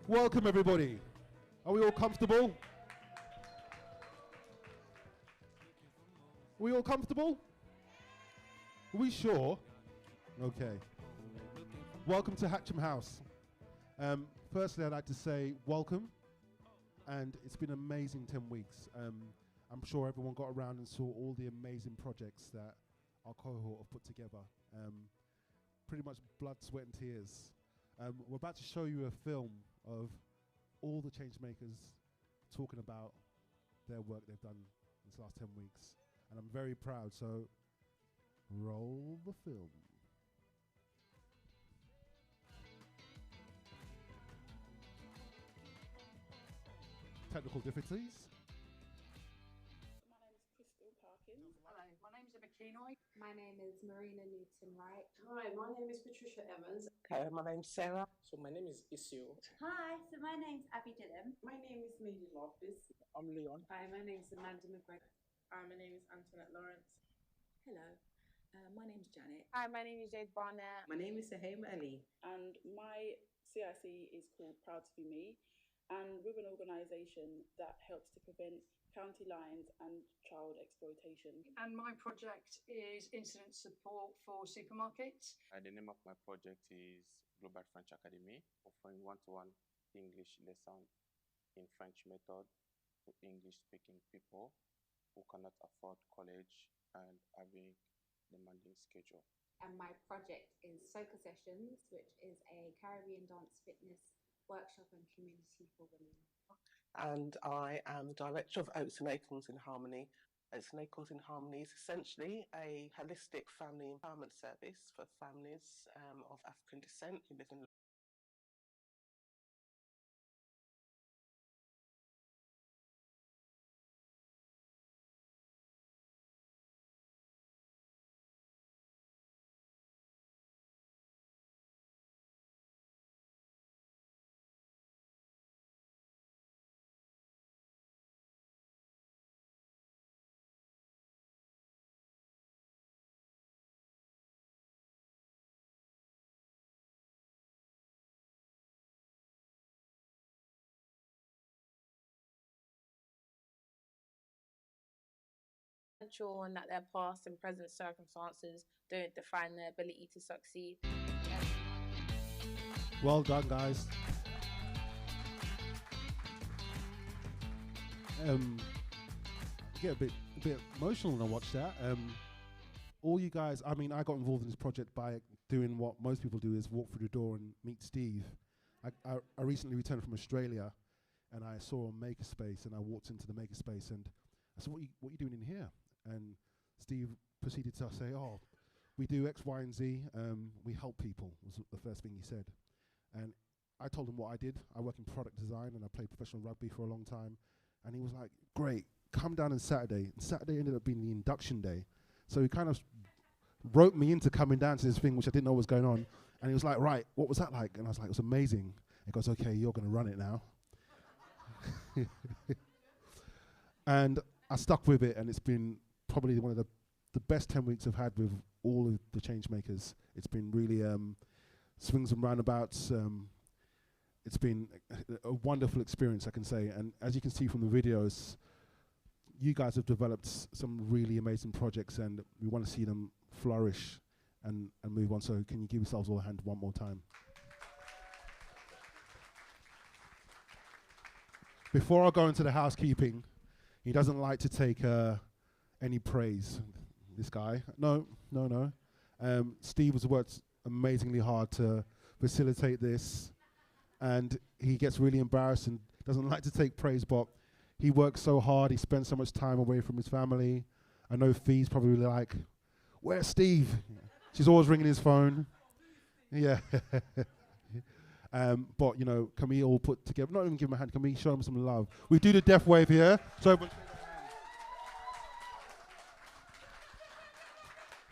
Welcome, everybody. Are we all comfortable? Are we all comfortable? Are we sure? Okay. Welcome to Hatcham House. Firstly, I'd like to say welcome, and it's been an amazing 10 weeks. I'm sure everyone got around and saw all the amazing projects that our cohort have put together. Pretty much blood, sweat, and tears. We're about to show you a film of all the Changemakers talking about their work they've done in this last 10 weeks. And I'm very proud, so roll the film. Technical difficulties. Hello, my name is Emma Kenoy. My name is Marina Newton-Wright. Hi, my name is Patricia Evans. Okay, my name's Sarah. So my name is Isu. Hi, so my name's Abby Dillon. My name is Mady Loftus. I'm Leon. Hi, my name's Amanda McGregor. Hi, my name is Antoinette Lawrence. Hello, my name's Janet. Hi, my name is Jade Barnett. My name is Sahim Ali. And my CIC is called Proud to Be Me. And we're an organisation that helps to prevent county lines and child exploitation. And my project is incident support for supermarkets. The name of my project is Global French Academy, offering one-to-one English lesson in French method to English-speaking people who cannot afford college and having demanding schedule. And my project is Soca Sessions, which is a Caribbean dance fitness workshop and community for women. And I am the director of Oats and Acorns in Harmony. Oats and Acorns in Harmony is essentially a holistic family empowerment service for families of African descent who live in And that their past and present circumstances don't define their ability to succeed. Well done, guys. Get a bit emotional when I watch that. All you guys, I mean, I got involved in this project by doing what most people do, is walk through the door and meet Steve. I recently returned from Australia, and I saw a makerspace, and I walked into the makerspace, and I said, what are you doing in here? And Steve proceeded to say, oh, we do X, Y, and Z. We help people, was the first thing he said. And I told him what I did. I work in product design, and I played professional rugby for a long time. And he was like, great, come down on Saturday. And Saturday ended up being the induction day. So he kind of roped me into coming down to this thing, which I didn't know what was going on. And he was like, right, what was that like? And I was like, it was amazing. He goes, okay, you're going to run it now. And I stuck with it, and it's been probably one of the best 10 weeks I've had with all of the Changemakers. It's been really swings and roundabouts. It's been a wonderful experience, I can say. And as you can see from the videos, you guys have developed some really amazing projects, and we want to see them flourish and move on. So can you give yourselves all a hand one more time? Before I go into the housekeeping, he doesn't like to take any praise, this guy. No. Steve has worked amazingly hard to facilitate this, and he gets really embarrassed and doesn't like to take praise, but he works so hard, he spends so much time away from his family. I know Fee's probably like, where's Steve? She's always ringing his phone. Yeah. But, you know, can we all put together, not even give him a hand, can we show him some love? We do the death wave here. So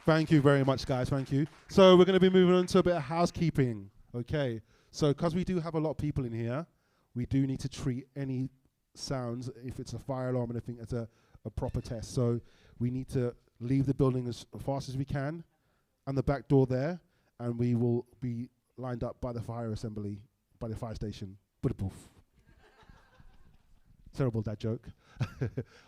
thank you very much, guys. Thank you. So we're going to be moving on to a bit of housekeeping. Okay. So because we do have a lot of people in here, we do need to treat any sounds, if it's a fire alarm and anything, as a proper test. So we need to leave the building as fast as we can, and the back door there, and we will be lined up by the fire assembly by the fire station. Boof. Terrible dad joke.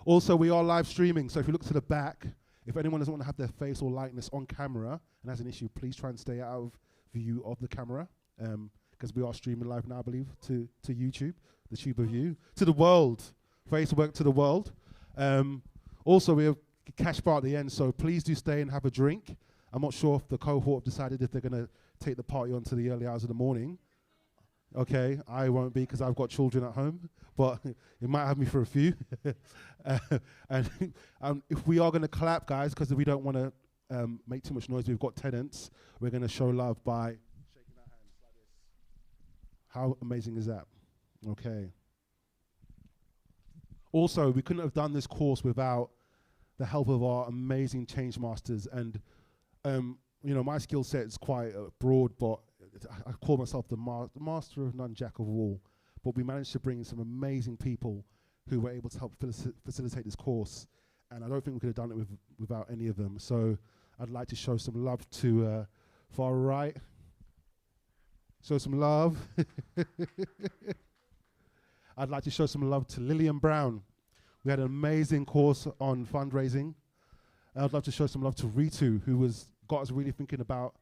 Also, we are live streaming, so if you look to the back, if anyone doesn't want to have their face or likeness on camera and has an issue, please try and stay out of view of the camera, because we are streaming live now, I believe, to YouTube, the tube of you, to the world, Facework to the world. Also, we have cash bar at the end, so please do stay and have a drink. I'm not sure if the cohort have decided if they're going to take the party on to the early hours of the morning. Okay, I won't be because I've got children at home, but it might have me for a few. And if we are going to clap, guys, because we don't want to make too much noise, we've got tenants, we're going to show love by shaking our hands like this. How amazing is that? Okay. Also, we couldn't have done this course without the help of our amazing change masters. And, you know, my skill set is quite broad, but I call myself the master of none, jack of all. But we managed to bring some amazing people who were able to help facilitate this course. And I don't think we could have done it without any of them. So I'd like to show some love to far right. Show some love. I'd like to show some love to Lillian Brown. We had an amazing course on fundraising. I'd love to show some love to Ritu, who got us really thinking about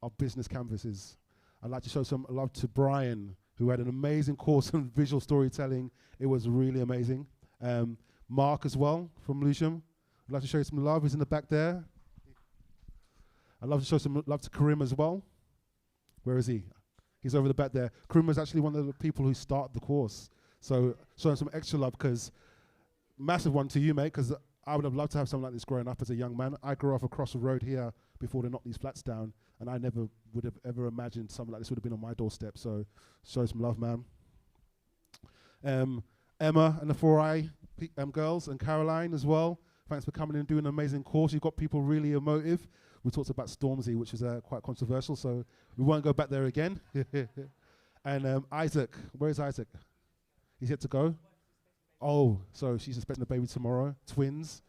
our business canvases. I'd like to show some love to Brian, who had an amazing course on visual storytelling. It was really amazing. Mark as well, from Lucium. I'd like to show you some love. He's in the back there. I'd love to show some love to Karim as well. Where is he? He's over the back there. Karim was actually one of the people who started the course. So showing some extra love, because massive one to you, mate, because I would have loved to have something like this growing up as a young man. I grew up across the road here before they knocked these flats down, and I never would have ever imagined something like this would have been on my doorstep. So show some love, man. Emma and the 4i girls, and Caroline as well. Thanks for coming and doing an amazing course. You've got people really emotive. We talked about Stormzy, which is quite controversial, so we won't go back there again. And Isaac, where is Isaac? He's yet to go. Oh, so she's expecting a baby tomorrow. Twins.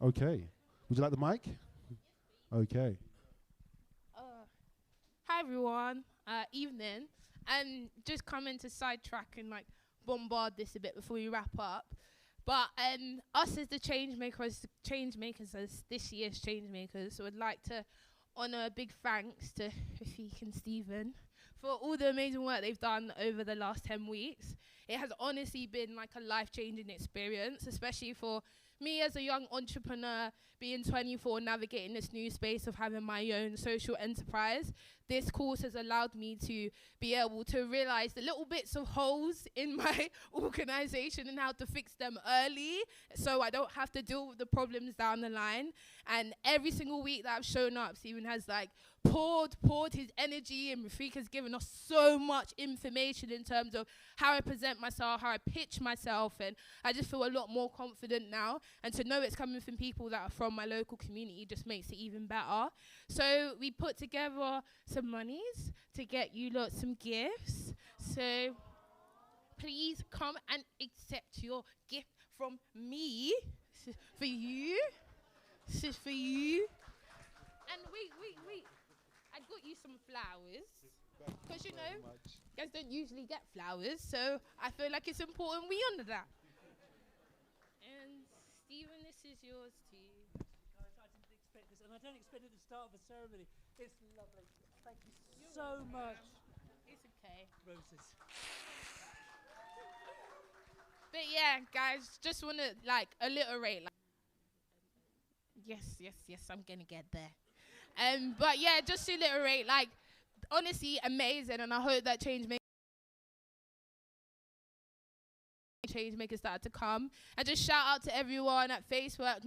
Okay. Would you like the mic? Okay. Hi everyone. Evening. Just coming to sidetrack and like bombard this a bit before we wrap up. But us as the changemakers as this year's changemakers, would like to honour a big thanks to Rafik and Stephen for all the amazing work they've done over the last 10 weeks. It has honestly been like a life-changing experience, especially for me as a young entrepreneur, being 24, navigating this new space of having my own social enterprise. This course has allowed me to be able to realize the little bits of holes in my organization and how to fix them early so I don't have to deal with the problems down the line. And every single week that I've shown up, Stephen has like poured his energy, and Rafik has given us so much information in terms of how I present myself, how I pitch myself, and I just feel a lot more confident now. And to know it's coming from people that are from my local community just makes it even better. So we put together some monies to get you lot some gifts. So please come and accept your gift from me. This is for you. This is for you. And wait. I got you some flowers. Because, you know, you guys don't usually get flowers, so I feel like it's important we honour that. And Stephen, this is yours too. Guys, I didn't expect this, and I don't expect it to start the ceremony. It's lovely. Thank you so much. It's okay. Roses. But yeah, guys, just want to like alliterate. Like, yes, I'm gonna get there. But yeah, just to alliterate, like, honestly, amazing, and I hope that changemakers start to come. And just shout out to everyone at Facework.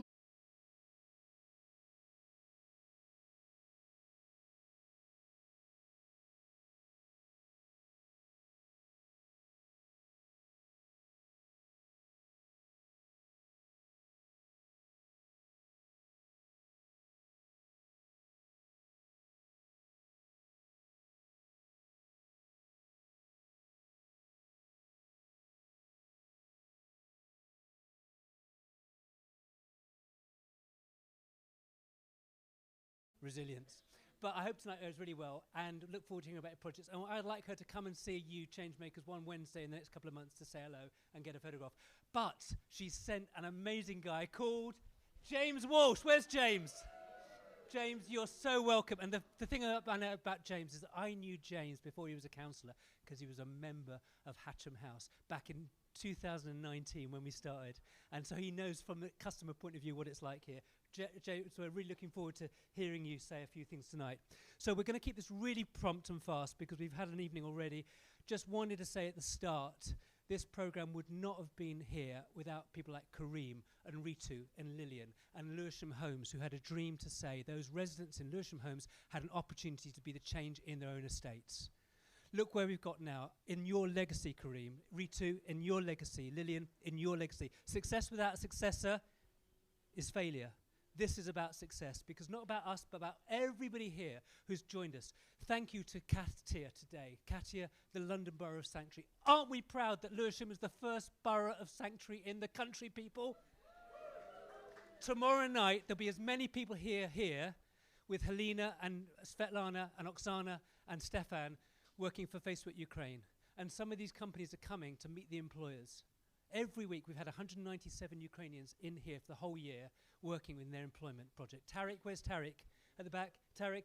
resilience. But I hope tonight goes really well and look forward to hearing about your projects. And I'd like her to come and see you, Changemakers, one Wednesday in the next couple of months to say hello and get a photograph. But she sent an amazing guy called James Walsh. Where's James? James, you're so welcome. And the thing I know about James is that I knew James before he was a councillor because he was a member of Hatcham House back in 2019 when we started. And so he knows from the customer point of view what it's like here. James, so we're really looking forward to hearing you say a few things tonight. So we're going to keep this really prompt and fast because we've had an evening already. Just wanted to say at the start, this programme would not have been here without people like Kareem and Ritu and Lillian and Lewisham Homes, who had a dream to say those residents in Lewisham Homes had an opportunity to be the change in their own estates. Look where we've got now, in your legacy, Kareem, Ritu, in your legacy, Lillian, in your legacy. Success without a successor is failure. This is about success, because not about us, but about everybody here who's joined us. Thank you to Katia today. Katia, the London Borough of Sanctuary. Aren't we proud that Lewisham is the first borough of sanctuary in the country, people? Tomorrow night, there'll be as many people here with Helena and Svetlana and Oksana and Stefan working for Facework Ukraine. And some of these companies are coming to meet the employers. Every week, we've had 197 Ukrainians in here for the whole year working in their employment project. Tariq, where's Tariq? At the back, Tariq,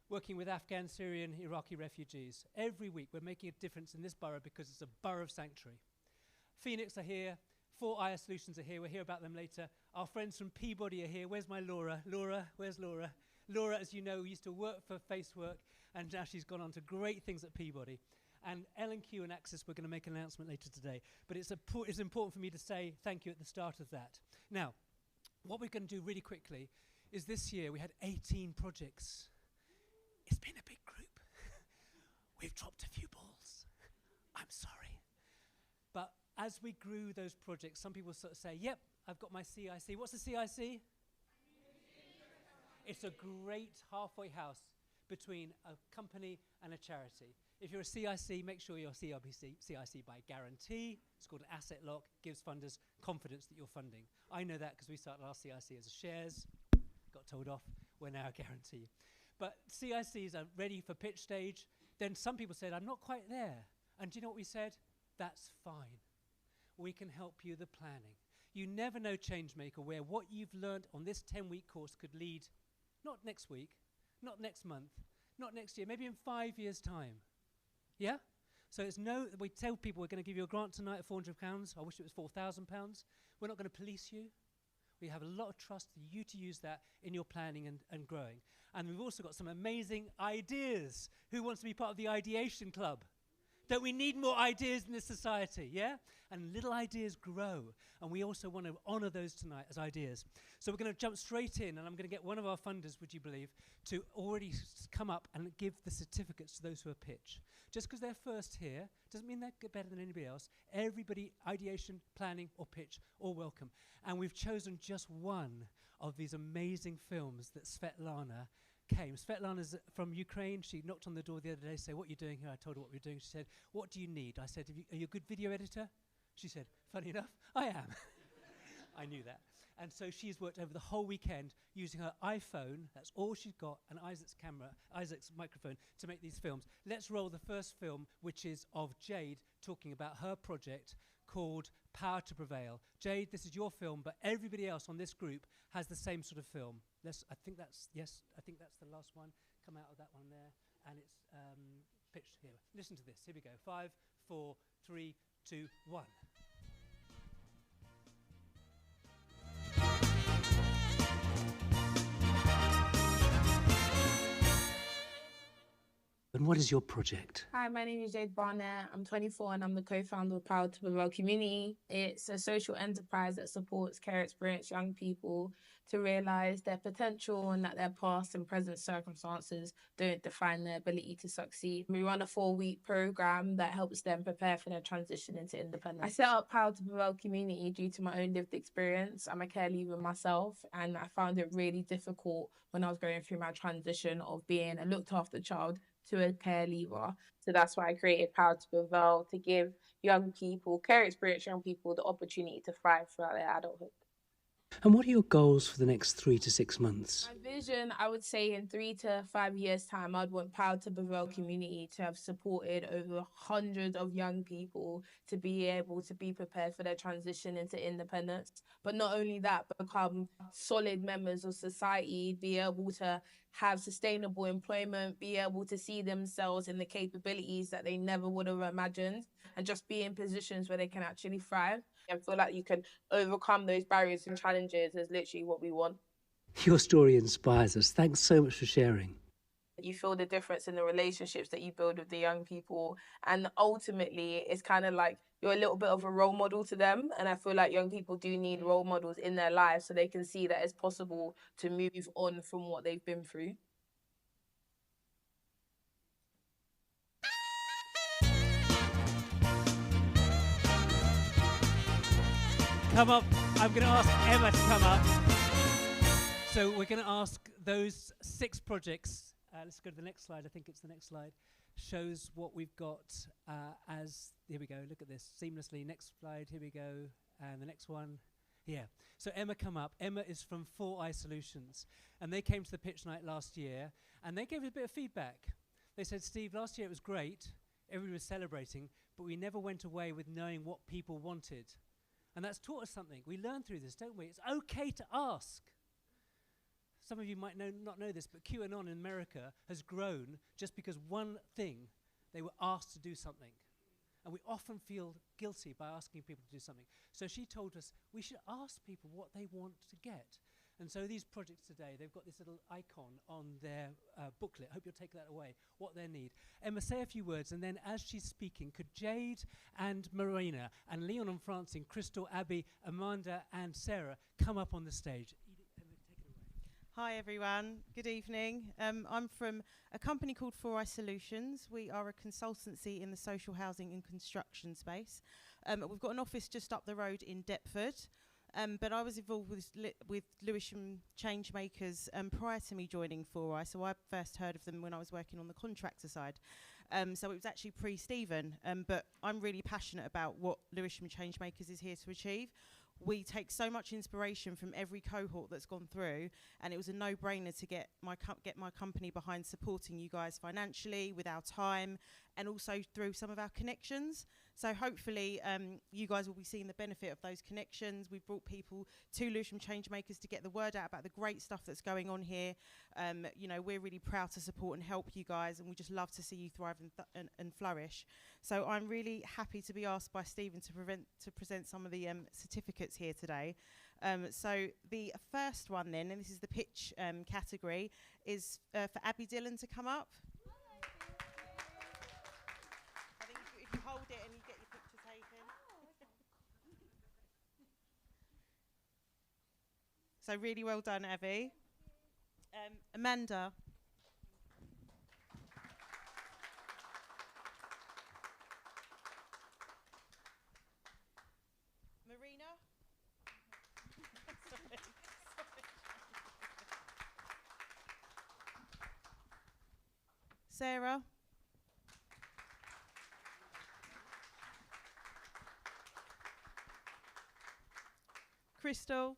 working with Afghan, Syrian, Iraqi refugees. Every week, we're making a difference in this borough because it's a borough of sanctuary. Phoenix are here. 4IR Solutions are here. We'll hear about them later. Our friends from Peabody are here. Where's my Laura? Laura, where's Laura? Laura, as you know, used to work for Facework, and now she's gone on to great things at Peabody. And L&Q and Access, we're going to make an announcement later today. But it's important for me to say thank you at the start of that. Now, what we're going to do really quickly is this year we had 18 projects. It's been a big group. We've dropped a few balls. I'm sorry. But as we grew those projects, some people sort of say, yep, I've got my CIC. What's the CIC? It's a great halfway house between a company and a charity. If you're a CIC, make sure you're CIC by guarantee. It's called an asset lock, gives funders confidence that you're funding. I know that because we started our CIC as a shares, got told off, we're now a guarantee. But CICs are ready for pitch stage. Then some people said, I'm not quite there. And do you know what we said? That's fine. We can help you the planning. You never know, Changemaker, where what you've learned on this 10-week course could lead, not next week, not next month, not next year, maybe in 5 years' time. Yeah? So it's we tell people we're going to give you a grant tonight of £400. I wish it was £4,000. We're not going to police you. We have a lot of trust for you to use that in your planning and growing. And we've also got some amazing ideas. Who wants to be part of the ideation club? Don't we need more ideas in this society, yeah? And little ideas grow. And we also want to honour those tonight as ideas. So we're going to jump straight in, and I'm going to get one of our funders, would you believe, to already come up and give the certificates to those who are pitch. Just because they're first here doesn't mean they're better than anybody else. Everybody, ideation, planning, or pitch, all welcome. And we've chosen just one of these amazing films that Svetlana came. Svetlana's from Ukraine. She knocked on the door the other day to say, what are you doing here? I told her what we were doing. She said, what do you need? I said, are you a good video editor? She said, funny enough, I am. I knew that. And so she's worked over the whole weekend using her iPhone, that's all she's got, and Isaac's microphone to make these films. Let's roll the first film, which is of Jade talking about her project called Power to Prevail. Jade, this is your film, but everybody else on this group has the same sort of film. I think that's the last one. Come out of that one there, and it's pitched here. Listen to this. Here we go. 5, 4, 3, 2, 1. And what is your project? Hi, my name is Jade Barnett. I'm 24 and I'm the co-founder of Proud to Prevail Community. It's a social enterprise that supports care experienced young people to realise their potential and that their past and present circumstances don't define their ability to succeed. We run a 4-week programme that helps them prepare for their transition into independence. I set up Proud to Prevail Community due to my own lived experience. I'm a care leaver myself, and I found it really difficult when I was going through my transition of being a looked after child to a care leaver. So that's why I created Power to Prevail, to give young people, care experienced young people, the opportunity to thrive throughout their adulthood. And what are your goals for the next 3 to 6 months? My vision, I would say in 3 to 5 years' time, I'd want Proud to Prevail community to have supported over hundreds of young people to be able to be prepared for their transition into independence. But not only that, become solid members of society, be able to have sustainable employment, be able to see themselves in the capabilities that they never would have imagined, and just be in positions where they can actually thrive. I feel like you can overcome those barriers and challenges is literally what we want. Your story inspires us. Thanks so much for sharing. You feel the difference in the relationships that you build with the young people. And ultimately, it's kind of like you're a little bit of a role model to them. And I feel like young people do need role models in their lives so they can see that it's possible to move on from what they've been through. Come up. I'm going to ask Emma to come up. So we're going to ask those 6 projects. Let's go to the next slide. I think it's the next slide. Shows what we've got as, here we go, look at this, seamlessly. Next slide, here we go. And the next one, here. So Emma, come up. Emma is from 4i Solutions. And they came to the pitch night last year, and they gave us a bit of feedback. They said, Steve, last year it was great. Everybody was celebrating, but we never went away with knowing what people wanted. And that's taught us something. We learn through this, don't we? It's okay to ask. Some of you might not know this, but QAnon in America has grown just because one thing, they were asked to do something. And we often feel guilty by asking people to do something. So she told us we should ask people what they want to get. And so these projects today, they've got this little icon on their booklet. I hope you'll take that away, what they need. Emma, say a few words, and then as she's speaking, could Jade and Marina and Leon and Francine, Crystal, Abby, Amanda and Sarah come up on the stage? Hi everyone, good evening. I'm from a company called 4i Solutions. We are a consultancy in the social housing and construction space. We've got an office just up the road in Deptford, but I was involved with Lewisham Changemakers prior to me joining 4i, so I first heard of them when I was working on the contractor side. So it was actually pre-Stephen, but I'm really passionate about what Lewisham Changemakers is here to achieve. We take so much inspiration from every cohort that's gone through, and it was a no-brainer to get my company behind supporting you guys financially, with our time, and also through some of our connections. So hopefully you guys will be seeing the benefit of those connections. We've brought people to Lewisham Changemakers to get the word out about the great stuff that's going on here. You know, we're really proud to support and help you guys, and we just love to see you thrive and flourish. So I'm really happy to be asked by Stephen to present some of the certificates here today. So the first one then, and this is the pitch category, is for Abby Dillon to come up. I think if you hold it and you get your picture taken. So really well done, Abby. Amanda. Marina. Sarah. Crystal.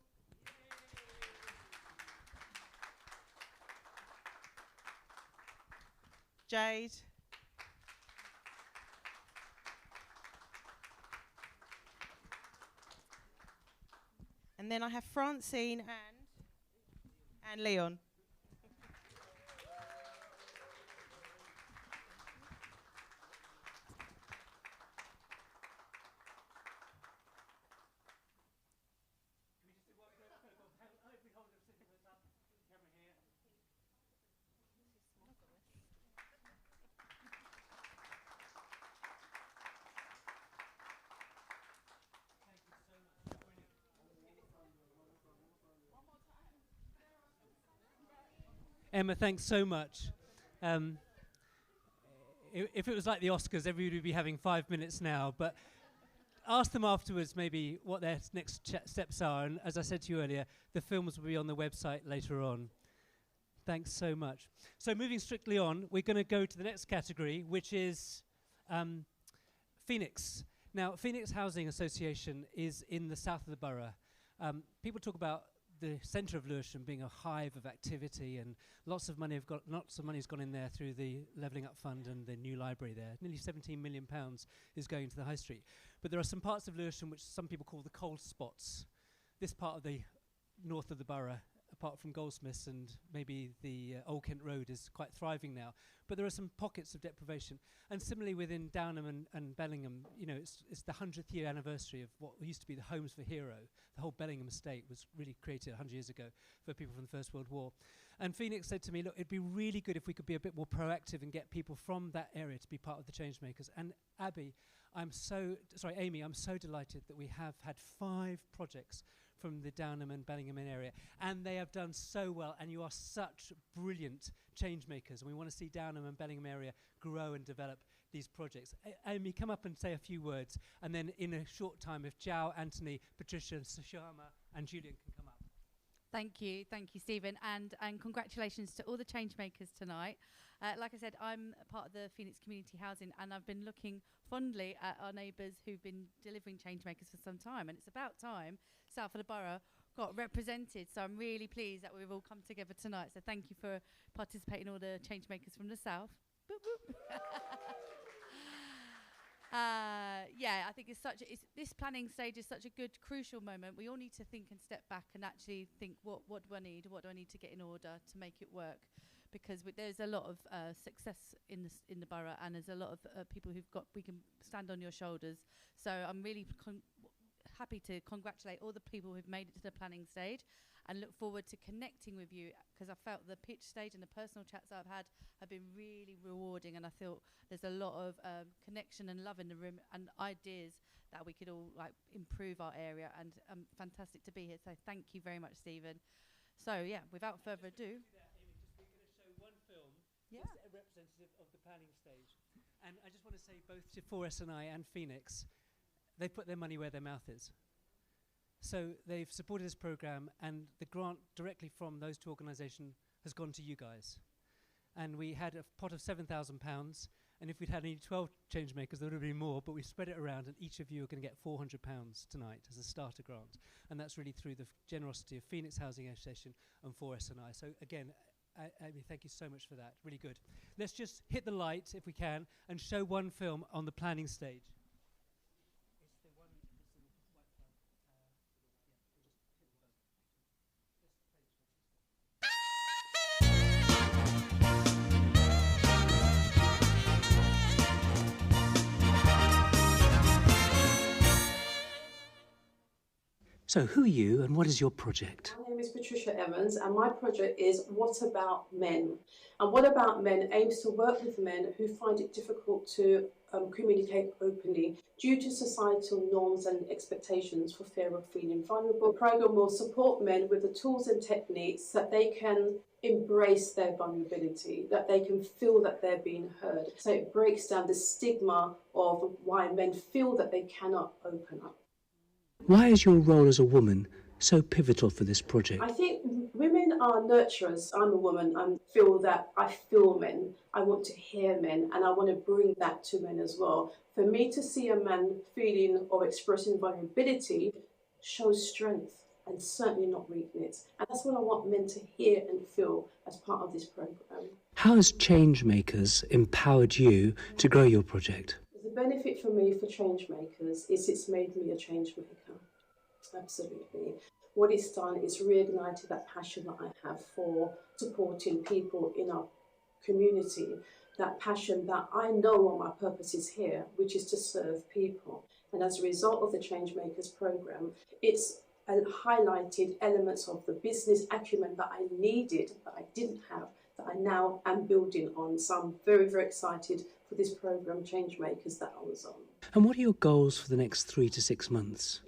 Jade. And then I have Francine and Leon. Emma, thanks so much. If it was like the Oscars, everybody would be having 5 minutes now, but ask them afterwards maybe what their next steps are. And as I said to you earlier, the films will be on the website later on. Thanks so much. So moving strictly on, we're going to go to the next category, which is Phoenix. Now, Phoenix Housing Association is in the south of the borough. People talk about the centre of Lewisham being a hive of activity, and lots of money has gone in there through the Levelling Up Fund and the new library there. Nearly £17 million is going to the high street. But there are some parts of Lewisham which some people call the cold spots. This part of the north of the borough, apart from Goldsmiths and maybe the Old Kent Road, is quite thriving now. But there are some pockets of deprivation. And similarly within Downham and Bellingham, you know, it's the 100th year anniversary of what used to be the Homes for Hero. The whole Bellingham estate was really created 100 years ago for people from the First World War. And Phoenix said to me, look, it'd be really good if we could be a bit more proactive and get people from that area to be part of the Changemakers. And Amy, I'm so delighted that we have had 5 projects from the Downham and Bellingham area, and they have done so well, and you are such brilliant change makers, and we want to see Downham and Bellingham area grow and develop these projects. Amy, come up and say a few words, and then in a short time, if Zhao, Anthony, Patricia, Sushama, and Julian can come up. Thank you, Stephen, and congratulations to all the change makers tonight. Like I said, I'm a part of the Phoenix Community Housing, and I've been looking fondly at our neighbours who've been delivering change makers for some time, and it's about time South of the Borough got represented. So I'm really pleased that we've all come together tonight. So thank you for participating, all the change makers from the South. Boop, boop. Yeah, I think this planning stage is such a good, crucial moment. We all need to think and step back and actually think, what do I need? What do I need to get in order to make it work? Because there's a lot of success in the borough, and there's a lot of people we can stand on your shoulders. So I'm really happy to congratulate all the people who've made it to the planning stage, and look forward to connecting with you, because I felt the pitch stage and the personal chats I've had have been really rewarding, and I feel there's a lot of connection and love in the room and ideas that we could all improve our area, and fantastic to be here. So thank you very much, Stephen. So yeah, without further ado. We're going to show one film that's representative of the planning stage. And I just want to say both to 4SNI and Phoenix, they've put their money where their mouth is. So they've supported this programme, and the grant directly from those two organisations has gone to you guys. And we had a pot of £7,000, and if we'd had only 12 change makers, there would have been more, but we spread it around, and each of you are going to get £400 tonight as a starter grant. And that's really through the generosity of Phoenix Housing Association and 4SNI. So again, Amy, thank you so much for that. Really good. Let's just hit the light, if we can, and show one film on the planning stage. It's the one that's in the white flag. So who are you and what is your project? My name is Patricia Evans, and my project is What About Men? And What About Men aims to work with men who find it difficult to communicate openly due to societal norms and expectations for fear of feeling vulnerable. The programme will support men with the tools and techniques that they can embrace their vulnerability, that they can feel that they're being heard. So it breaks down the stigma of why men feel that they cannot open up. Why is your role as a woman so pivotal for this project? I think women are nurturers. I'm a woman. I feel that I feel men. I want to hear men, and I want to bring that to men as well. For me to see a man feeling or expressing vulnerability shows strength and certainly not weakness. And that's what I want men to hear and feel as part of this programme. How has Changemakers empowered you to grow your project? The benefit for me for Changemakers is it's made me a change maker. Absolutely. What it's done is reignited that passion that I have for supporting people in our community, that passion that I know what my purpose is here, which is to serve people. And as a result of the Changemakers programme, it's highlighted elements of the business acumen that I needed, that I didn't have, that I now am building on. So I'm very, very excited for this programme, Changemakers, that I was on. And what are your goals for the next 3 to 6 months?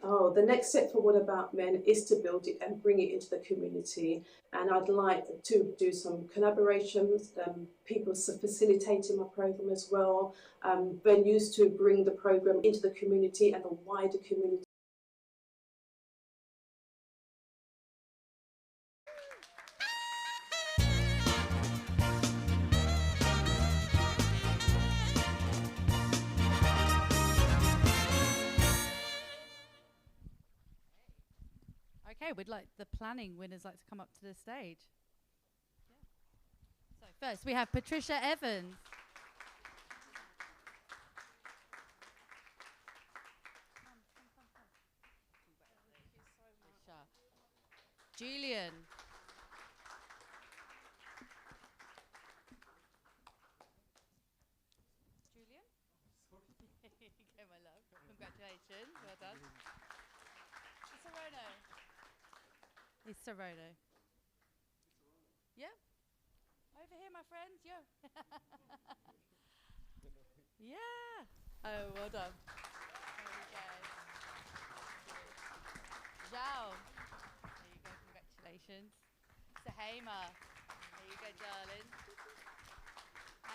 Oh, the next step for What About Men is to build it and bring it into the community. And I'd like to do some collaborations, people facilitating my programme as well, venues to bring the programme into the community and the wider community. we'd like the planning winners like to come up to the stage. So first we have Patricia Evans. Julian. Julian? Okay, my love. Congratulations. Well done. Sorono. It's Sorono. Yeah? Over here, my friends. Yo. Yeah. Oh, well done. There we go. Zhao. There you go. Congratulations. Sahema. There you go, darling.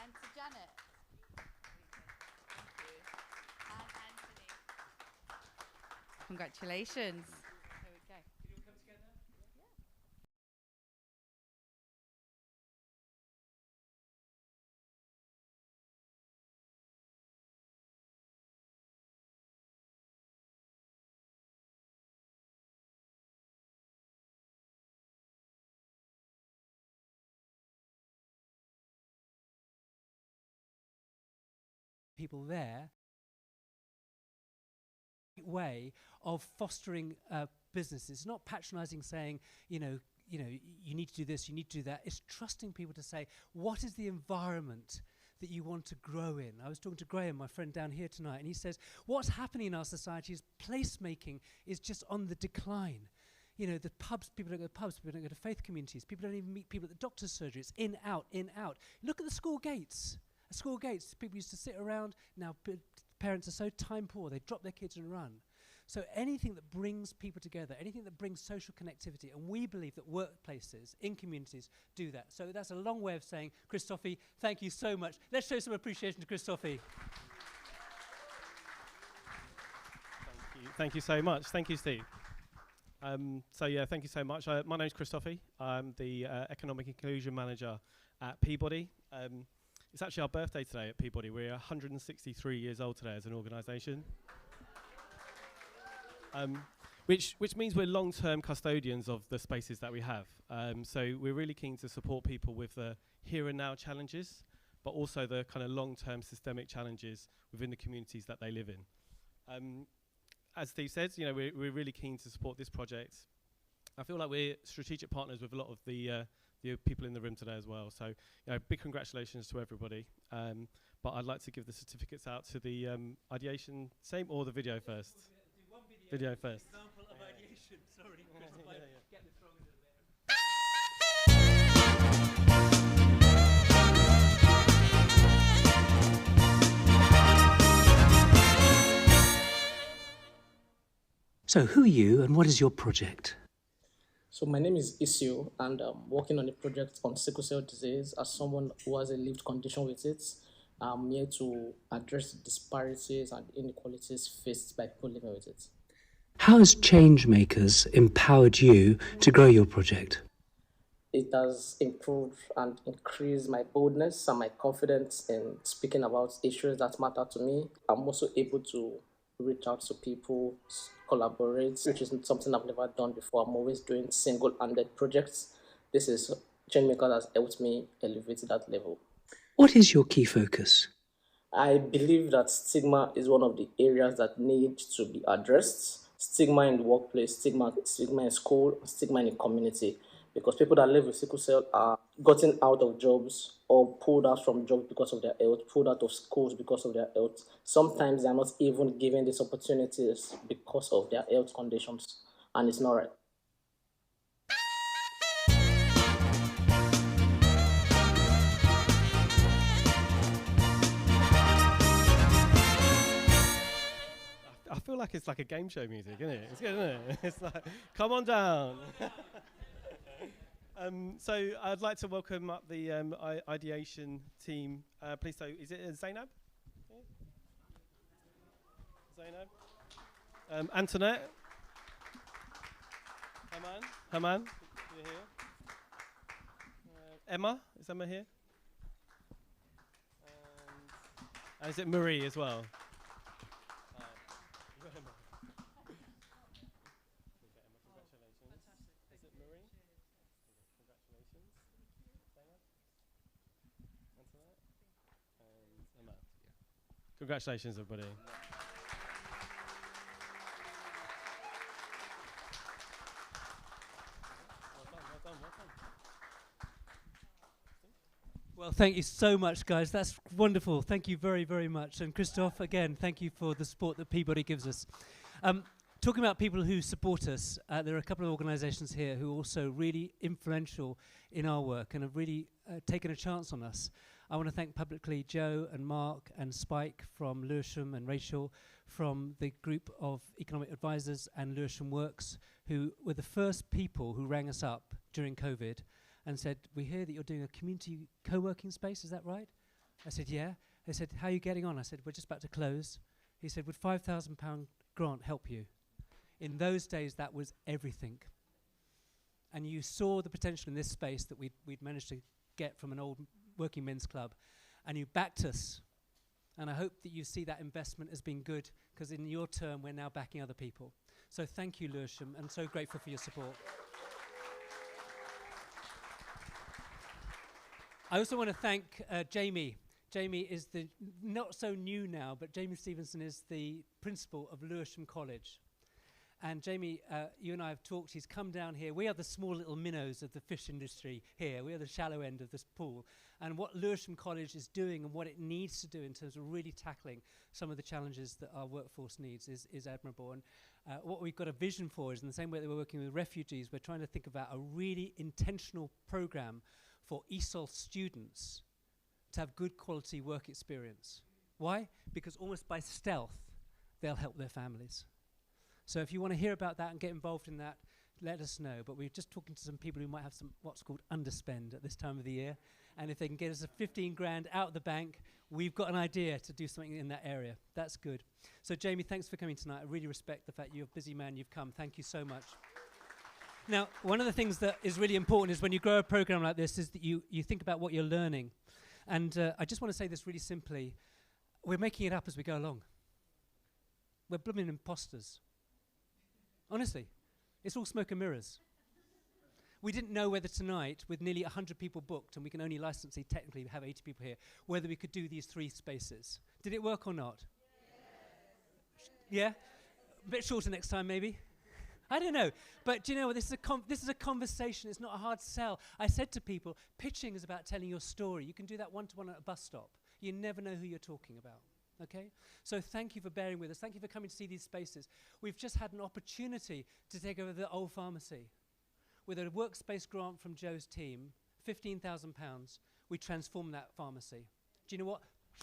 And to Janet. Thank you. And Anthony. Congratulations. There we go. Can you all come together? Yeah. People there way of fostering businesses. It's not patronizing, saying, you need to do this, you need to do that. It's trusting people to say, what is the environment that you want to grow in? I was talking to Graham, my friend down here tonight, and he says, what's happening in our society is placemaking is just on the decline. The pubs, people don't go to pubs, people don't go to faith communities, people don't even meet people at the doctor's surgery. It's in, out, in, out. Look at the school gates. At school gates, people used to sit around. Now parents are so time poor, they drop their kids and run. So anything that brings people together, anything that brings social connectivity, and we believe that workplaces in communities do that. So that's a long way of saying, Christophe, thank you so much. Let's show some appreciation to Christophe. Thank you so much. Thank you, Steve. Thank you so much. My name's Christophe. I'm the Economic Inclusion Manager at Peabody. It's actually our birthday today at Peabody. We're 163 years old today as an organisation. Which means we're long-term custodians of the spaces that we have. So we're really keen to support people with the here and now challenges, but also the kind of long-term systemic challenges within the communities that they live in. As Steve said, we're really keen to support this project. I feel like we're strategic partners with a lot of the people in the room today as well. So, big congratulations to everybody. But I'd like to give the certificates out to the ideation, same or the video first? Video first. Example of ideation. Sorry, get me thrown a little bit. So who are you and what is your project? So my name is Isio, and I'm working on a project on sickle cell disease. As someone who has a lived condition with it, I'm here to address disparities and inequalities faced by people living with it. How has Changemakers empowered you to grow your project? It has improved and increased my boldness and my confidence in speaking about issues that matter to me. I'm also able to reach out to people, collaborate, which is something I've never done before. I'm always doing single-handed projects. Changemakers has helped me elevate to that level. What is your key focus? I believe that stigma is one of the areas that need to be addressed. Stigma in the workplace, stigma in school, stigma in the community. Because people that live with sickle cell are gotten out of jobs or pulled out from jobs because of their health, pulled out of schools because of their health. Sometimes they are not even given these opportunities because of their health conditions, and it's not right. I feel like it's like a game show music, isn't it? It's good, isn't it? It's like, come on down. So I'd like to welcome up the ideation team. Please, so is it Zainab? Yeah. Zainab? Antoinette? Haman? You're here. Emma? Is Emma here? And is it Marie as well? Congratulations, everybody. Well, thank you so much, guys. That's wonderful. Thank you very, very much. And Christoph, again, thank you for the support that Peabody gives us. Talking about people who support us, there are a couple of organisations here who are also really influential in our work and have really taken a chance on us. I want to thank publicly Joe and Mark and Spike from Lewisham and Rachel from the group of economic advisors and Lewisham Works, who were the first people who rang us up during COVID and said, we hear that you're doing a community co-working space, is that right? I said, yeah. They said, how are you getting on? I said, we're just about to close. He said, would £5,000 grant help you? In those days, that was everything. And you saw the potential in this space that we'd managed to get from an old working men's club, and you backed us. And I hope that you see that investment as being good, because in your term, we're now backing other people. So thank you, Lewisham, and so grateful for your support. I also want to thank Jamie. Jamie is the, not so new now, but Jamie Stevenson is the principal of Lewisham College. And Jamie, you and I have talked, he's come down here. We are the small little minnows of the fish industry here. We are the shallow end of this pool. And what Lewisham College is doing and what it needs to do in terms of really tackling some of the challenges that our workforce needs is admirable. And what we've got a vision for is in the same way that we're working with refugees, we're trying to think about a really intentional program for ESOL students to have good quality work experience. Why? Because almost by stealth, they'll help their families. So if you want to hear about that and get involved in that, let us know. But we're just talking to some people who might have some what's called underspend at this time of the year. And if they can get us a 15 grand out of the bank, we've got an idea to do something in that area. That's good. So Jamie, thanks for coming tonight. I really respect the fact you're a busy man. You've come. Thank you so much. Now, one of the things that is really important is when you grow a program like this is that you think about what you're learning. And I just want to say this really simply. We're making it up as we go along. We're blooming imposters. Honestly, it's all smoke and mirrors. We didn't know whether tonight, with nearly 100 people booked, and we can only licensee technically have 80 people here, whether we could do these 3 spaces. Did it work or not? Yes. Yeah? A bit shorter next time, maybe? I don't know. But do you know what? This is a conversation. It's not a hard sell. I said to people, pitching is about telling your story. You can do that one-to-one at a bus stop. You never know who you're talking about. Okay? So thank you for bearing with us. Thank you for coming to see these spaces. We've just had an opportunity to take over the old pharmacy. With a workspace grant from Joe's team, £15,000, we transformed that pharmacy. Do you know what?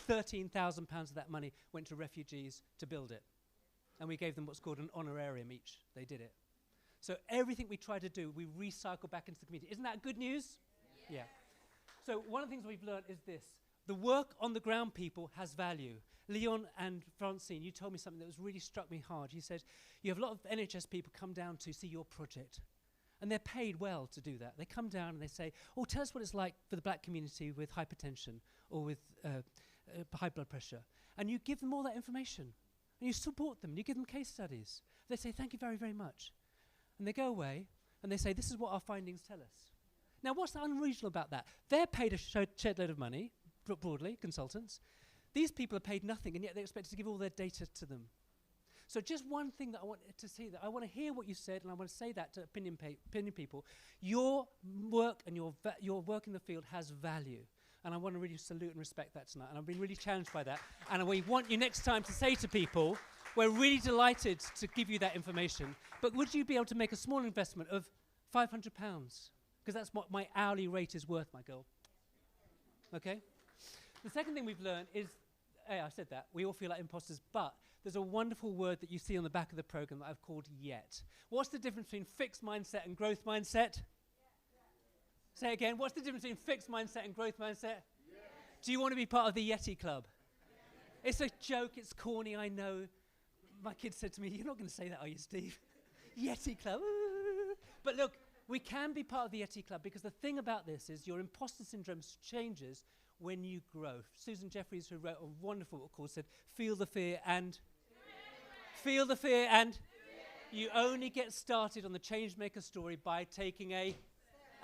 £13,000 of that money went to refugees to build it. And we gave them what's called an honorarium each. They did it. So everything we try to do, we recycle back into the community. Isn't that good news? Yeah. So one of the things we've learned is this. The work on the ground people has value. Leon and Francine, you told me something that was really struck me hard. You said, you have a lot of NHS people come down to see your project. And they're paid well to do that. They come down and they say, oh, tell us what it's like for the black community with hypertension or with high blood pressure. And you give them all that information. And you support them. And you give them case studies. They say, thank you very, very much. And they go away and they say, this is what our findings tell us. Now, what's unreasonable about that? They're paid a shed load of money, broadly, consultants. These people are paid nothing, and yet they're expected to give all their data to them. So just one thing that I want to see, that I want to hear what you said, and I want to say that to opinion people. Your work and your work in the field has value. And I want to really salute and respect that tonight. And I've been really challenged by that. And we want you next time to say to people, we're really delighted to give you that information. But would you be able to make a small investment of £500? Because that's what my hourly rate is worth, my girl. Okay? The second thing we've learned is, I said that, we all feel like imposters, but there's a wonderful word that you see on the back of the program that I've called YET. What's the difference between fixed mindset and growth mindset? Say it again. What's the difference between fixed mindset and growth mindset? Do you want to be part of the Yeti Club? It's a joke. It's corny, I know. My kid said to me, you're not going to say that, are you, Steve? Yeti Club. But look, we can be part of the Yeti Club because the thing about this is your imposter syndrome changes when you grow. Susan Jeffries, who wrote a wonderful book called, said, feel the fear and... Feel the fear and... You only get started on the Changemaker story by taking a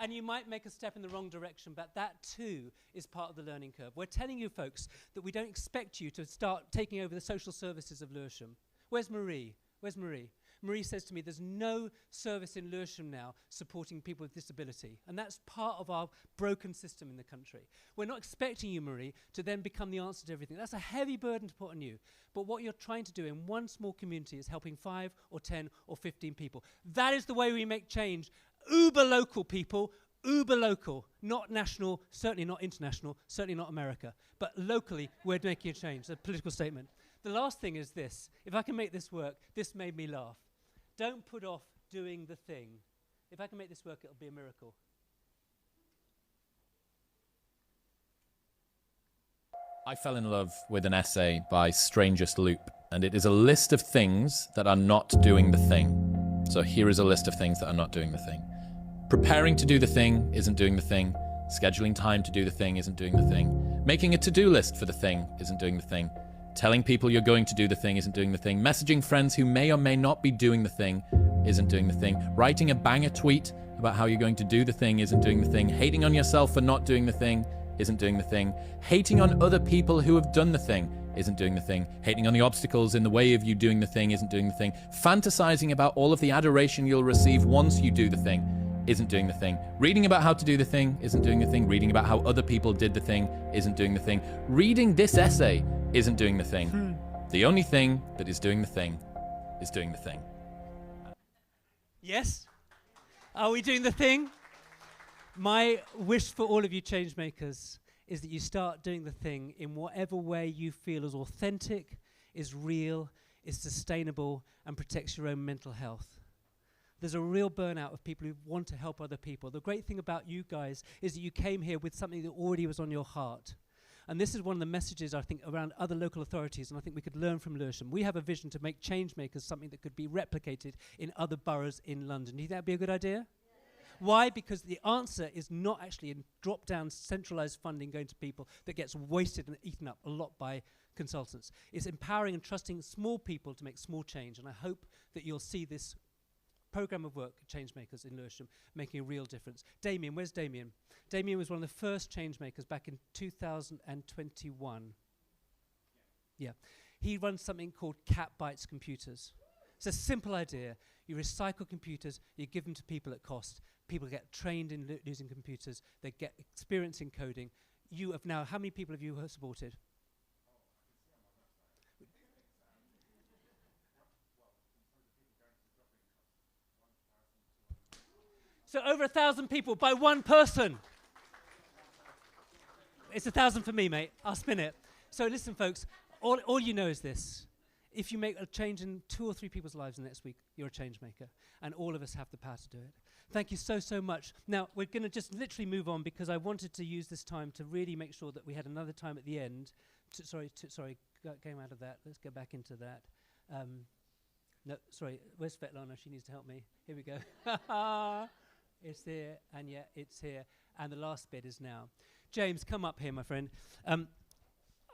And you might make a step in the wrong direction, but that too is part of the learning curve. We're telling you folks that we don't expect you to start taking over the social services of Lewisham. Where's Marie? Where's Marie? Marie says to me, there's no service in Lewisham now supporting people with disability. And that's part of our broken system in the country. We're not expecting you, Marie, to then become the answer to everything. That's a heavy burden to put on you. But what you're trying to do in one small community is helping 5 or 10 or 15 people. That is the way we make change. Uber local, people. Uber local. Not national, certainly not international, certainly not America. But locally, we're making a change. A political statement. The last thing is this. If I can make this work, this made me laugh. Don't put off doing the thing. If I can make this work, it'll be a miracle. I fell in love with an essay by Strangest Loop, and it is a list of things that are not doing the thing. So here is a list of things that are not doing the thing. Preparing to do the thing isn't doing the thing. Scheduling time to do the thing isn't doing the thing. Making a to-do list for the thing isn't doing the thing. Telling people you're going to do the thing isn't doing the thing. Messaging friends who may or may not be doing the thing isn't doing the thing. Writing a banger tweet about how you're going to do the thing isn't doing the thing. Hating on yourself for not doing the thing isn't doing the thing. Hating on other people who have done the thing isn't doing the thing. Hating on the obstacles in the way of you doing the thing isn't doing the thing. Fantasizing about all of the adoration you'll receive once you do the thing isn't doing the thing. Reading about how to do the thing isn't doing the thing. Reading about how other people did the thing isn't doing the thing. Reading this essay isn't doing the thing. The only thing that is doing the thing is doing the thing. Yes? Are we doing the thing? My wish for all of you changemakers is that you start doing the thing in whatever way you feel is authentic, is real, is sustainable, and protects your own mental health. There's a real burnout of people who want to help other people. The great thing about you guys is that you came here with something that already was on your heart. And this is one of the messages, I think, around other local authorities, and I think we could learn from Lewisham. We have a vision to make Changemakers something that could be replicated in other boroughs in London. Do you think that would be a good idea? Yeah. Why? Because the answer is not actually in drop-down centralised funding going to people that gets wasted and eaten up a lot by consultants. It's empowering and trusting small people to make small change, and I hope that you'll see this programme of work, Changemakers in Lewisham, making a real difference. Damien, where's Damien? Damien was one of the first Changemakers back in 2021. Yeah. He runs something called Cat Bites Computers. It's a simple idea. You recycle computers, you give them to people at cost. People get trained in using computers, they get experience in coding. You have now, how many people have you supported? So over 1,000 people by one person. It's 1,000 for me, mate. I'll spin it. So listen, folks, all you know is this. If you make a change in 2 or 3 people's lives next week, you're a change maker. And all of us have the power to do it. Thank you so, so much. Now, we're going to just literally move on because I wanted to use this time to really make sure that we had another time at the end. Came out of that. Let's go back into that. No, sorry, where's Svetlana? She needs to help me. Here we go. It's there, and yeah, it's here. And the last bit is now. James, come up here, my friend.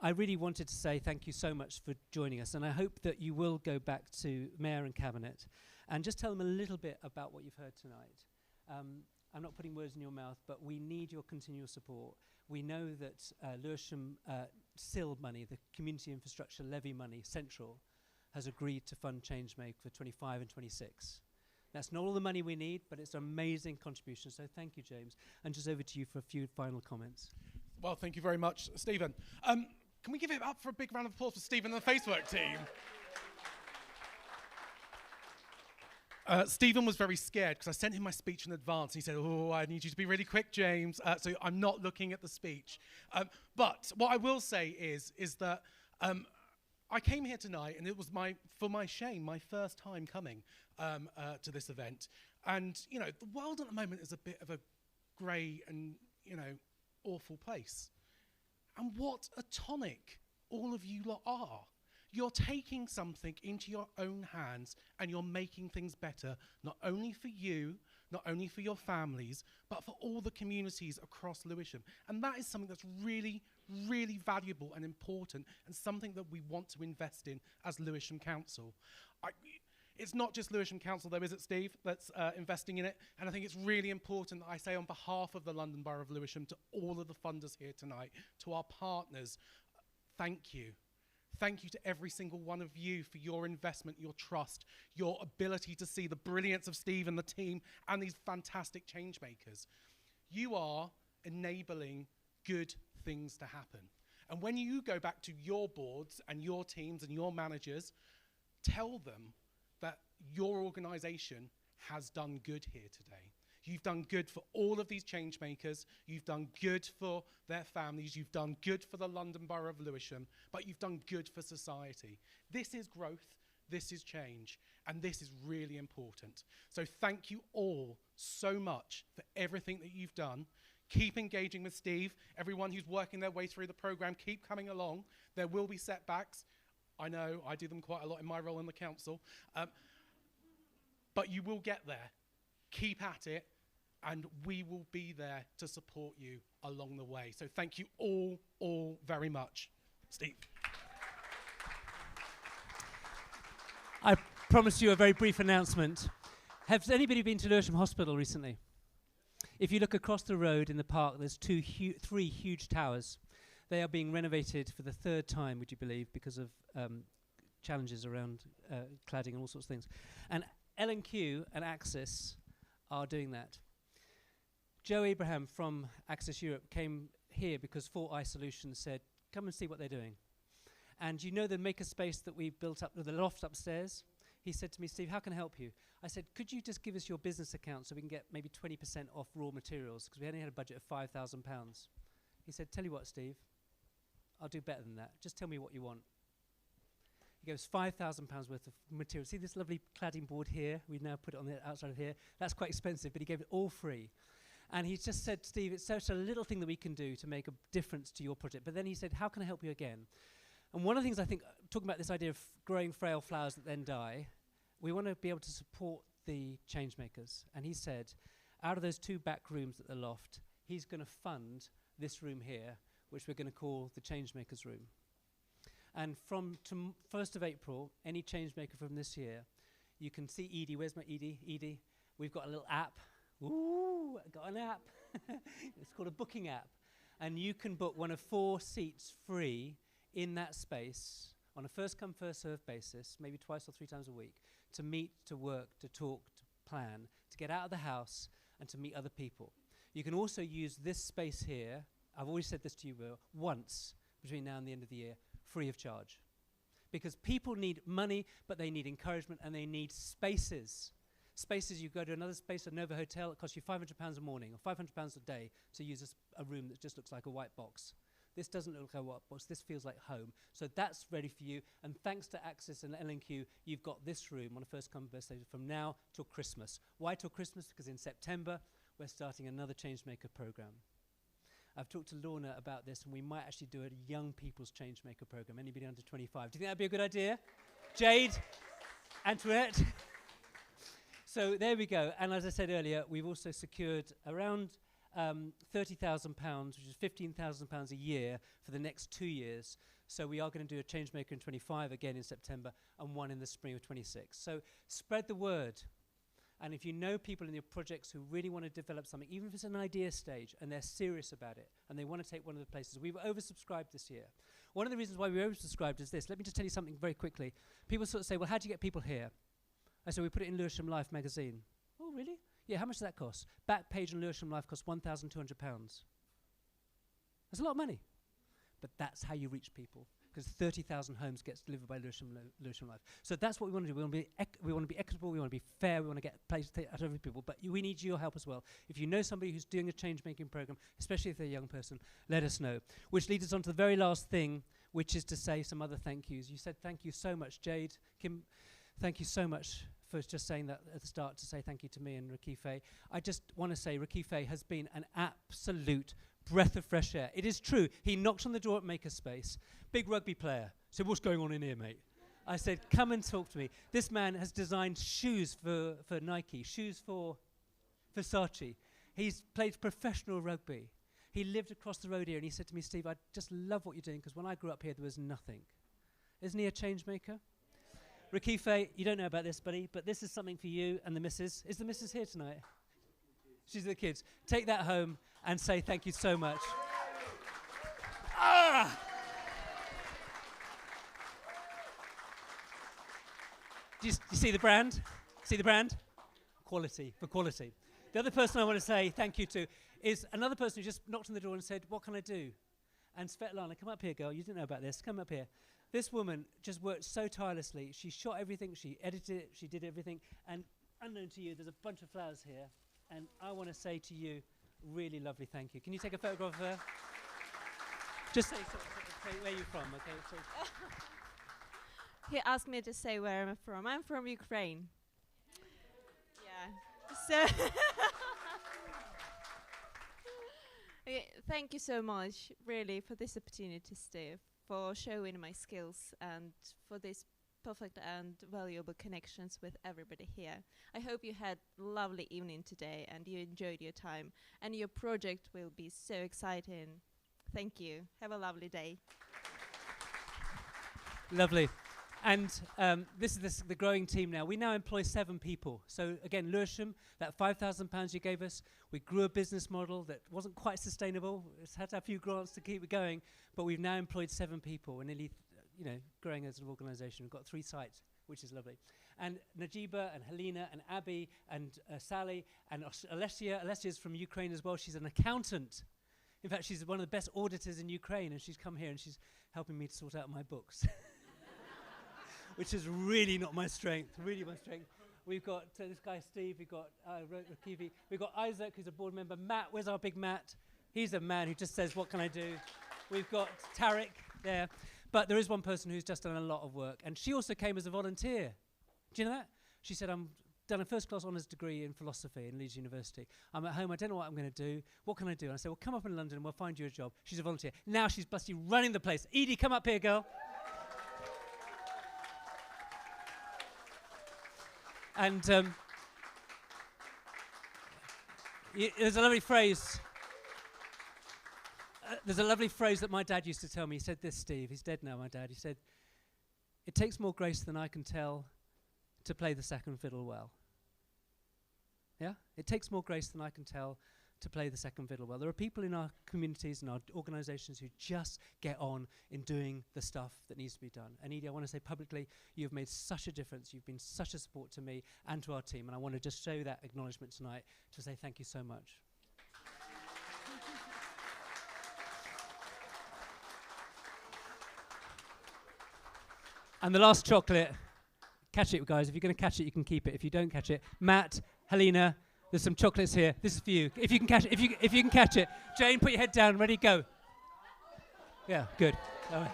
I really wanted to say thank you so much for joining us, and I hope that you will go back to Mayor and Cabinet and just tell them a little bit about what you've heard tonight. I'm not putting words in your mouth, but we need your continual support. We know that Lewisham SIL money, the Community Infrastructure Levy money, Central, has agreed to fund Changemake for 25 and 26. That's not all the money we need, but it's an amazing contribution. So thank you, James. And just over to you for a few final comments. Well, thank you very much, Stephen. Can we give it up for a big round of applause for Stephen and the Facework team? Stephen was very scared because I sent him my speech in advance. He said, oh, I need you to be really quick, James. So I'm not looking at the speech. But what I will say is that I came here tonight, and it was for my shame, my first time coming to this event. And, you know, the world at the moment is a bit of a grey and, you know, awful place. And what a tonic all of you lot are. You're taking something into your own hands and you're making things better, not only for you, not only for your families, but for all the communities across Lewisham. And that is something that's really, really valuable and important and something that we want to invest in as Lewisham Council. It's not just Lewisham Council, though, is it, Steve, that's investing in it? And I think it's really important that I say on behalf of the London Borough of Lewisham to all of the funders here tonight, to our partners, thank you. Thank you to every single one of you for your investment, your trust, your ability to see the brilliance of Steve and the team and these fantastic change makers. You are enabling good things to happen. And when you go back to your boards and your teams and your managers, tell them that your organisation has done good here today. You've done good for all of these change makers. You've done good for their families. You've done good for the London Borough of Lewisham, but you've done good for society. This is growth, this is change, and this is really important. So thank you all so much for everything that you've done. Keep engaging with Steve. Everyone who's working their way through the programme, keep coming along. There will be setbacks. I know, I do them quite a lot in my role in the council. But you will get there. Keep at it, and we will be there to support you along the way. So thank you all very much. Steve. I promised you a very brief announcement. Has anybody been to Lewisham Hospital recently? If you look across the road in the park, there's three huge towers. They are being renovated for the third time, would you believe, because of challenges around cladding and all sorts of things. And L&Q and Axis are doing that. Joe Abraham from Access Europe came here because 4i Solutions said, come and see what they're doing. And you know the makerspace that we built up with the loft upstairs? He said to me, Steve, how can I help you? I said, could you just give us your business account so we can get maybe 20% off raw materials? Because we only had a budget of £5,000. He said, tell you what, Steve, I'll do better than that. Just tell me what you want. He goes, £5,000 worth of material. See this lovely cladding board here? We've now put it on the outside of here. That's quite expensive, but he gave it all free. And he just said, Steve, it's such a little thing that we can do to make a difference to your project. But then he said, how can I help you again? And one of the things I think, talking about this idea of growing frail flowers that then die, we want to be able to support the change makers. And he said, out of those 2 back rooms at the loft, he's going to fund this room here, which we're going to call the change makers room. And from 1st of April, any change maker from this year, you can see Edie. Where's my Edie? Edie. We've got a little app. Ooh, got an app. It's called a booking app. And you can book one of 4 seats free in that space on a first-come, first-served basis, maybe twice or 3 times a week, to meet, to work, to talk, to plan, to get out of the house, and to meet other people. You can also use this space here, I've always said this to you, Will, once between now and the end of the year, free of charge. Because people need money, but they need encouragement, and they need spaces. Spaces, you go to another space, a Nova Hotel, it costs you £500 a morning, or £500 a day to use a room that just looks like a white box. This doesn't look like a white box, this feels like home. So that's ready for you, and thanks to Axis and L&Q, you've got this room on a first-come, first-served from now till Christmas. Why till Christmas? Because in September, we're starting another Changemaker program. I've talked to Lorna about this, and we might actually do a young people's Changemaker program. Anybody under 25? Do you think that'd be a good idea? Jade? Antoinette? So there we go. And as I said earlier, we've also secured around £30,000, which is £15,000 a year for the next 2 years. So we are going to do a Changemaker in 25 again in September, and one in the spring of 26. So spread the word. And if you know people in your projects who really want to develop something, even if it's an idea stage, and they're serious about it, and they want to take one of the places, we've oversubscribed this year. One of the reasons why we oversubscribed is this. Let me just tell you something very quickly. People sort of say, well, how do you get people here? I said, we put it in Lewisham Life magazine. Oh, really? Yeah, how much does that cost? Back page on Lewisham Life costs £1,200. That's a lot of money. But that's how you reach people, because 30,000 homes gets delivered by Lewisham Life. So that's what we want to do. We want to be equitable, we want to be fair, we want to get places out of every people, but we need your help as well. If you know somebody who's doing a change-making program, especially if they're a young person, let us know. Which leads us on to the very last thing, which is to say some other thank yous. You said thank you so much, Jade. Kim, thank you so much for just saying that at the start, to say thank you to me and Rakife. I just want to say Rakife has been an absolute breath of fresh air. It is true. He knocked on the door at Makerspace. Big rugby player. So what's going on in here, mate? I said, come and talk to me. This man has designed shoes for Nike, shoes for Versace. He's played professional rugby. He lived across the road here, and he said to me, Steve, I just love what you're doing, because when I grew up here, there was nothing. Isn't he a change maker? Rakife, you don't know about this, buddy, but this is something for you and the missus. Is the missus here tonight? She's the kids. Take that home and say thank you so much. Ah! Do you see the brand? See the brand? Quality, for quality. The other person I want to say thank you to is another person who just knocked on the door and said, what can I do? And Svetlana, come up here, girl. You didn't know about this. Come up here. This woman just worked so tirelessly. She shot everything. She edited it. She did everything. And unknown to you, there's a bunch of flowers here. And I want to say to you, really lovely thank you. Can you take a photograph of her? Just say where you're from, okay? So he asked me to say where I'm from. I'm from Ukraine. Yeah. So okay, thank you so much, really, for this opportunity, Steve, for showing my skills and for this perfect and valuable connections with everybody here. I hope you had a lovely evening today and you enjoyed your time and your project will be so exciting. Thank you. Have a lovely day. lovely. And this is the growing team now. We now employ 7 people. So again, Lewisham, that £5,000 you gave us, we grew a business model that wasn't quite sustainable. It's had a few grants to keep it going, but we've now employed 7 people and nearly, growing as an organisation. We've got 3 sites, which is lovely. And Najiba and Helena and Abby and Sally and Alessia. Alessia's from Ukraine as well. She's an accountant. In fact, she's one of the best auditors in Ukraine, and she's come here and she's helping me to sort out my books. Which is really not my strength, really my strength. We've got this guy, Steve, we've got Rakivi, we've got Isaac, who's a board member. Matt, where's our big Matt? He's a man who just says, what can I do? We've got Tarek there. But there is one person who's just done a lot of work. And she also came as a volunteer. Do you know that? She said, I'm done a first-class honours degree in philosophy in Leeds University. I'm at home, I don't know what I'm going to do. What can I do? And I said, well, come up in London and we'll find you a job. She's a volunteer. Now she's busty running the place. Edie, come up here, girl. And there's a lovely phrase. There's a lovely phrase that my dad used to tell me. He said this, Steve. He's dead now, my dad. He said, it takes more grace than I can tell to play the second fiddle well. Yeah? It takes more grace than I can tell to play the second fiddle well. There are people in our communities and our organisations who just get on in doing the stuff that needs to be done. And Edie, I want to say publicly, you've made such a difference. You've been such a support to me and to our team. And I want to just show that acknowledgement tonight to say thank you so much. And the last chocolate, catch it, guys. If you're going to catch it, you can keep it. If you don't catch it, Matt, Helena, there's some chocolates here. This is for you. If you can catch it, if you can catch it. Jane, put your head down. Ready, go. Yeah, good. All right.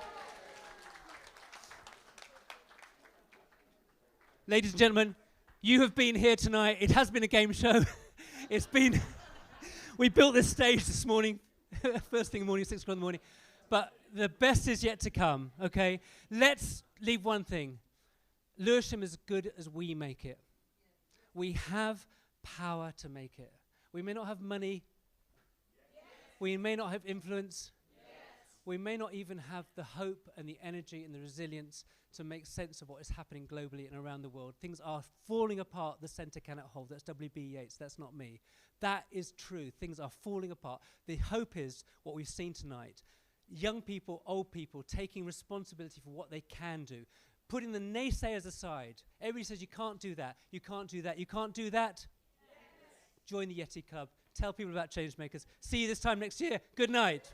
Ladies and gentlemen, you have been here tonight. It has been a game show. It's been... we built this stage this morning, first thing in the morning, 6 o'clock in the morning. But the best is yet to come, okay? Let's leave one thing. Lewisham is as good as we make it. We have power to make it. We may not have money. Yes. We may not have influence. Yes. We may not even have the hope and the energy and the resilience to make sense of what is happening globally and around the world. Things are falling apart. The centre cannot hold. That's W.B. Yeats. That's not me. That is true. Things are falling apart. The hope is what we've seen tonight. Young people, old people, taking responsibility for what they can do. Putting the naysayers aside. Everybody says you can't do that, you can't do that, you can't do that. Yes. Join the Yeti Club. Tell people about Changemakers. See you this time next year. Good night.